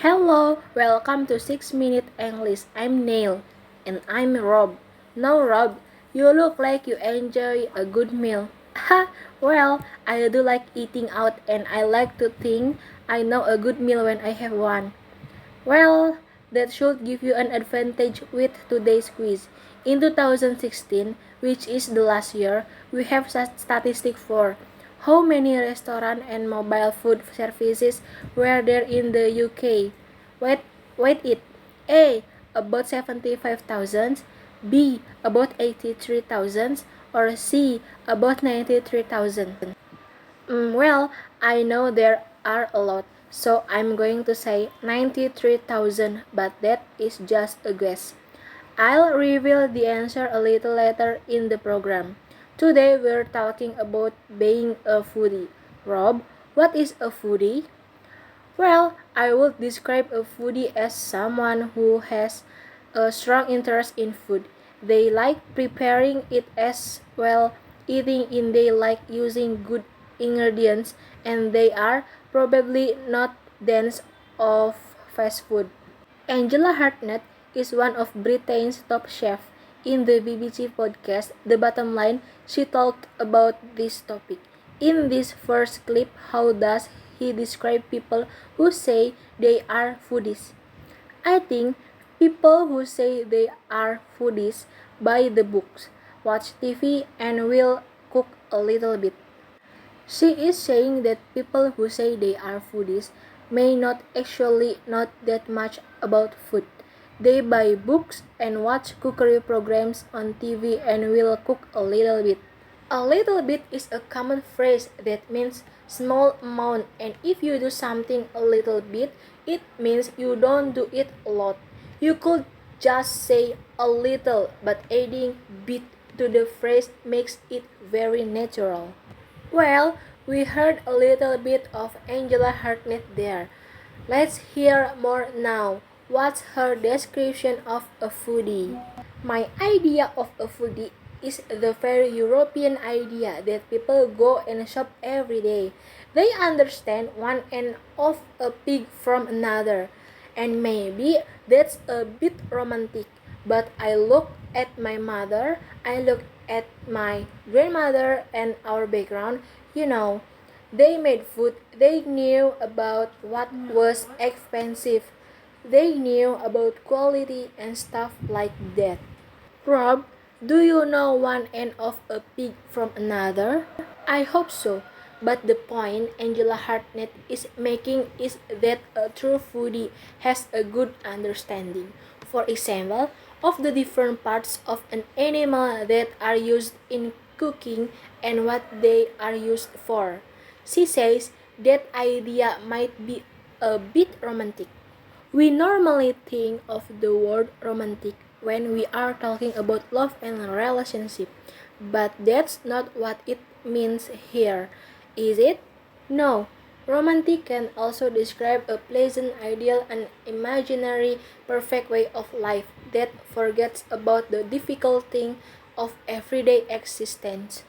Hello, welcome to 6 Minute English. I'm Neil. And I'm Rob. Now, Rob, you look like you enjoy a good meal. Ha! Well, I do like eating out and I like to think I know a good meal when I have one. Well, that should give you an advantage with today's quiz. In 2016, which is the last year, we have statistic for how many restaurant and mobile food services were there in the UK. Wait, wait it. A. About 75,000. B. About 83,000. Or C. About 93,000. Well, I know there are a lot, so I'm going to say 93,000, but that is just a guess. I'll reveal the answer a little later in the program. Today we're talking about being a foodie. Rob, what is a foodie? Well, I would describe a foodie as someone who has a strong interest in food. They like preparing it as well eating in they like using good ingredients and they are probably not dense of fast food. Angela Hartnett is one of Britain's top chefs. In the BBC podcast The Bottom Line, she talked about this topic. In this first clip, how does he describe people who say they are foodies? I think people who say they are foodies buy the books, watch TV, and will cook a little bit. She is saying that people who say they are foodies may not actually know that much about food. They buy books and watch cookery programs on TV and will cook a little bit. A little bit is a common phrase that means small amount, and if you do something a little bit, it means you don't do it a lot. You could just say a little, but adding bit to the phrase makes it very natural. Well, we heard a little bit of Angela Hartnett there. Let's hear more now. What's her description of a foodie? My idea of a foodie is the very European idea that people go and shop every day. They understand one end of a pig from another. And maybe that's a bit romantic, but I look at my mother, I look at my grandmother and our background, you know, they made food, they knew about what was expensive, they knew about quality and stuff like that. Rob, do you know one end of a pig from another? I hope so. But the point Angela Hartnett is making is that a true foodie has a good understanding, for example, of the different parts of an animal that are used in cooking and what they are used for. She says that idea might be a bit romantic. We normally think of the word romantic when we are talking about love and relationship, but that's not what it means here, is it? No. Romantic can also describe a pleasant ideal and imaginary perfect way of life that forgets about the difficult thing of everyday existence.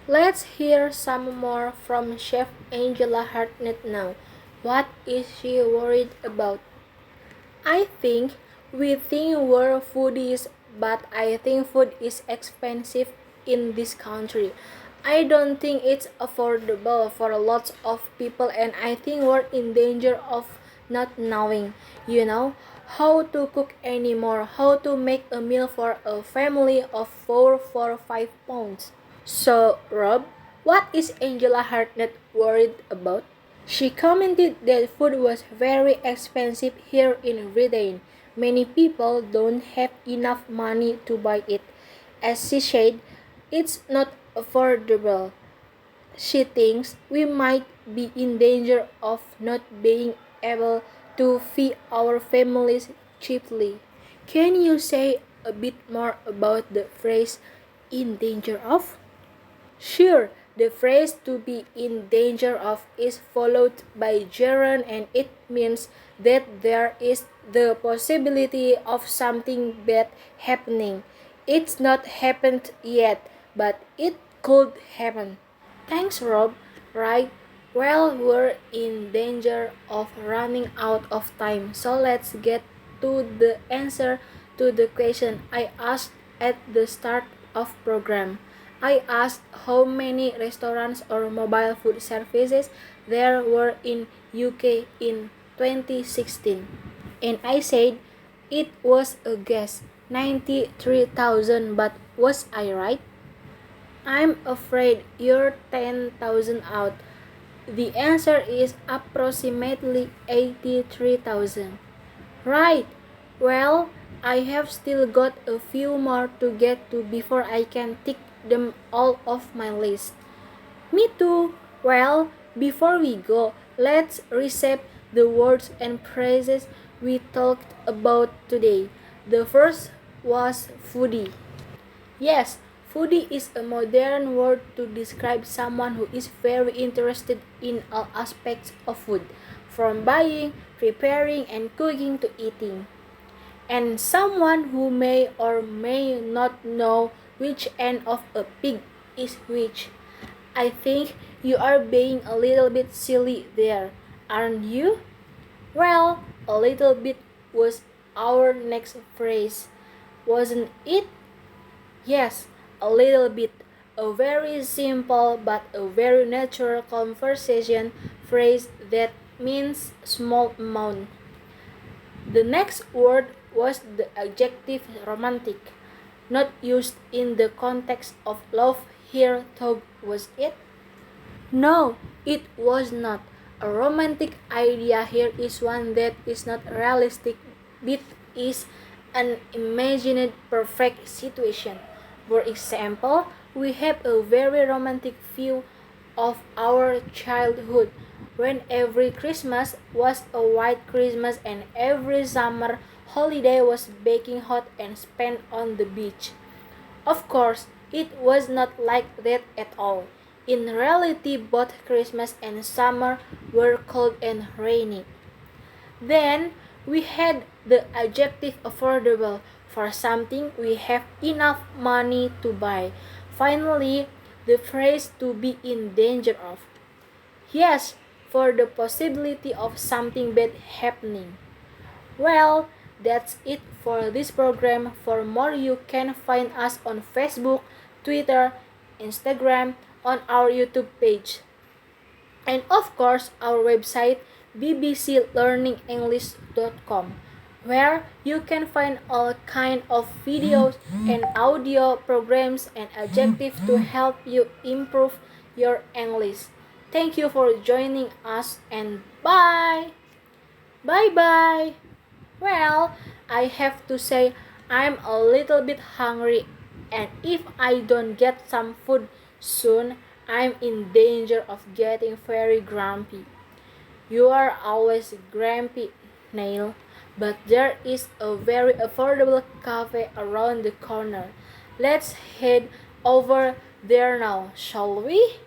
Let's hear some more from Chef Angela Hartnett now. What is she worried about? I think we think we're foodies, but I think food is expensive in this country. I don't think it's affordable for lots of people, and I think we're in danger of not knowing, how to cook anymore, how to make a meal for a family of 4 or 5 pounds. So, Rob, what is Angela Hartnett worried about? She commented that food was very expensive here in Britain. Many people don't have enough money to buy it. As she said, it's not affordable. She thinks we might be in danger of not being able to feed our families cheaply. Can you say a bit more about the phrase in danger of? Sure, the phrase to be in danger of is followed by gerund and it means that there is the possibility of something bad happening. It's not happened yet, but it could happen. Thanks, Rob. Right? Well, we're in danger of running out of time, so let's get to the answer to the question I asked at the start of program. I asked how many restaurants or mobile food services there were in UK in 2016. And I said it was a guess, 93,000, but was I right? I'm afraid you're 10,000 out. The answer is approximately 83,000. Right. Well, I have still got a few more to get to before I can tick them all off my list. Me too. Well, before we go, let's recap the words and phrases we talked about today. The first was foodie. Yes, foodie is a modern word to describe someone who is very interested in all aspects of food, from buying, preparing, and cooking to eating. And someone who may or may not know which end of a pig is which. I think you are being a little bit silly there, aren't you? Well, a little bit was our next phrase, wasn't it? Yes, a little bit. A very simple but a very natural conversation phrase that means small amount. The next word was the adjective romantic, not used in the context of love here, though, was it? No, it was not. A romantic idea here is one that is not realistic, but is an imagined perfect situation. For example, we have a very romantic view of our childhood when every Christmas was a white Christmas and every summer holiday was baking hot and spent on the beach. Of course, it was not like that at all. In reality, both Christmas and summer were cold and rainy. Then we had the adjective affordable for something we have enough money to buy. Finally, the phrase to be in danger of. Yes, for the possibility of something bad happening. Well, that's it for this program. For more, you can find us on Facebook, Twitter, Instagram, on our YouTube page, and of course our website bbclearningenglish.com, where you can find all kind of videos and audio programs and adjectives to help you improve your English. Thank you for joining us and bye. Bye bye. Well, I have to say I'm a little bit hungry, and if I don't get some food soon, I'm in danger of getting very grumpy. You are always grumpy, Neil, but there is a very affordable cafe around the corner. Let's head over there now, shall we?